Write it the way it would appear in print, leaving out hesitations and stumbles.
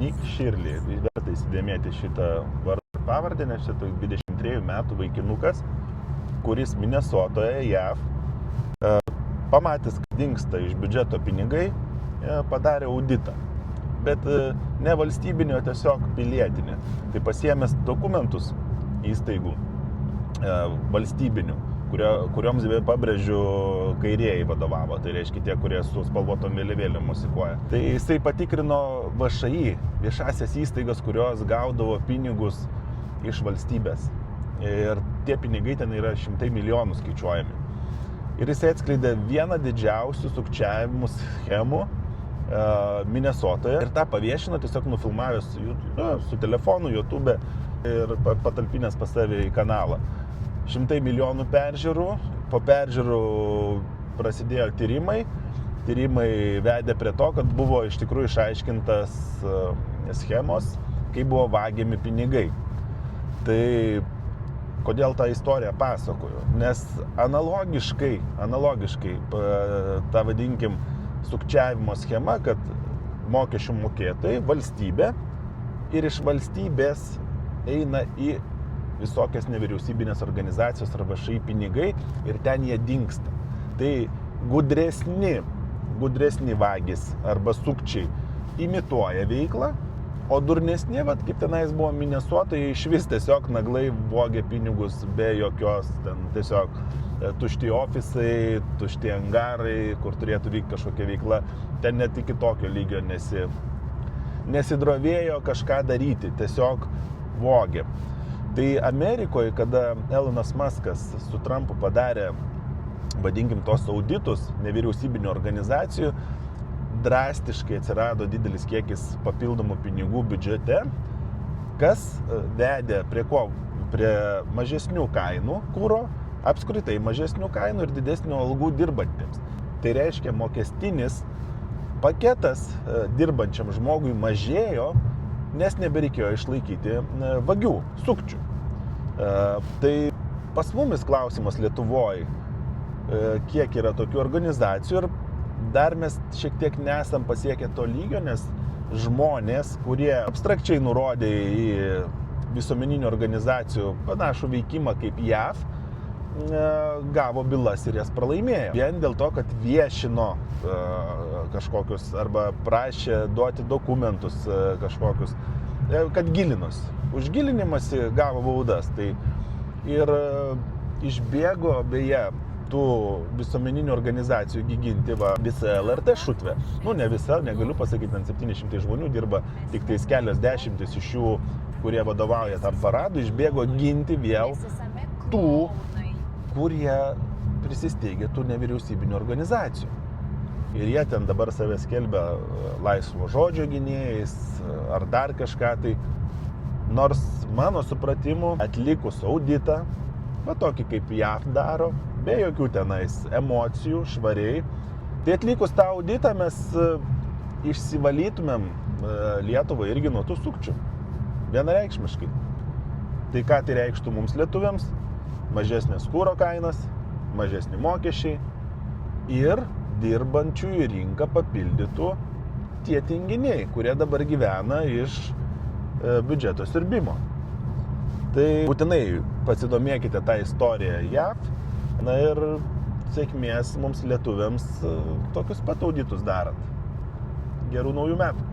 Nick Shirley, verta įsidėmėti šitą vardą pavardę, nes čia 23 metų vaikinukas, kuris Minesotoje, JAV, pamatęs, kad dingsta iš biudžeto pinigai, padarė auditą. Bet ne valstybinio, tiesiog pilietinį. Tai pasiėmęs dokumentus įstaigų valstybinių, kurioms pabrėžiu kairieji vadovavo, tai reiškia tie, kurie su spalvotom vėliavėlėm mosikuoja. Tai jisai patikrino VŠI, viešasias įstaigas, kurios gaudavo pinigus iš valstybės. Ir tie pinigai ten yra 100 milijonų skaičiuojami. Ir jisai atskleidė vieną didžiausių sukčiavimų schemų Minesotoje. Ir tą paviešino, tiesiog nufilmavęs su telefonu, YouTube ir patalpinęs pas save į kanalą. 100 milijonų peržiūrų, po peržiūrų prasidėjo tyrimai. Tyrimai vedė prie to, kad buvo iš tikrųjų išaiškintas schemos, kaip buvo vagiami pinigai. Tai kodėl tą istoriją pasakoju? Nes analogiškai tą vadinkim sukčiavimo schema, kad mokesčių mokėtojai, valstybė ir iš valstybės eina į visokias nevyriausybinės organizacijos ar VŠI pinigai ir ten jie dingsta. Tai gudresni vagys arba sukčiai imituoja veiklą, o durnesni, kaip tenais buvo Minesotoje, iš vis tiesiog naglai vogė pinigus be jokios, ten tiesiog tušti ofisai, tušti angarai, kur turėtų vykti kažkokia veikla, ten net iki tokio lygio nesidrovėjo kažką daryti, tiesiog vogė. Tai Amerikoje, kada Elonas Muskas su Trumpu padarė, vadinkim, tos auditus nevyriausybinių organizacijų, drastiškai atsirado didelis kiekis papildomų pinigų biudžete, kas vedė prie ko? Prie mažesnių kainų kuro, apskritai mažesnių kainų ir didesnių algų dirbantiems. Tai reiškia, mokestinis paketas dirbančiam žmogui mažėjo, nes nebereikėjo išlaikyti vagių, sukčių. Tai pas mumis klausimas Lietuvoje, kiek yra tokių organizacijų ir dar mes šiek tiek nesam pasiekę to lygio, nes žmonės, kurie abstrakčiai nurodė į visuomeninių organizacijų panašų veikimą kaip JAV, gavo bylas ir jas pralaimėjo. Vien dėl to, kad viešino kažkokius arba prašė duoti dokumentus kažkokius, kad gilinos. Už gilinimąsi gavo baudas. Tai ir išbėgo beje tų visuomeninių organizacijų ginti visą LRT šutvę. Ne visa, negaliu pasakyti, ten 700 žmonių dirba, tik tais kelios dešimtis iš jų, kurie vadovauja tam paradui, išbėgo ginti vėl tų, kurie prisisteigė tų nevyriausybinių organizacijų. Ir jie ten dabar save skelbia laisvo žodžio gynėjais ar dar kažką tai. Nors mano supratimu, atlikus auditą, tokį kaip JAV daro, be jokių tenais emocijų, švariai, tai atlikus tą auditą mes išsivalytumėm Lietuvą irgi nuo tų sukčių. Vienareikšmiškai. Tai ką tai reikštų mums lietuviams? Mažesnės kuro kainas, mažesni mokesčiai ir dirbančiųjų rinką papildytų tie tinginiai, kurie dabar gyvena iš biudžeto siurbimo. Tai būtinai pasidomėkite tą istoriją JAV, ir sėkmės mums lietuviams tokius pat auditus darant. Gerų naujų metų!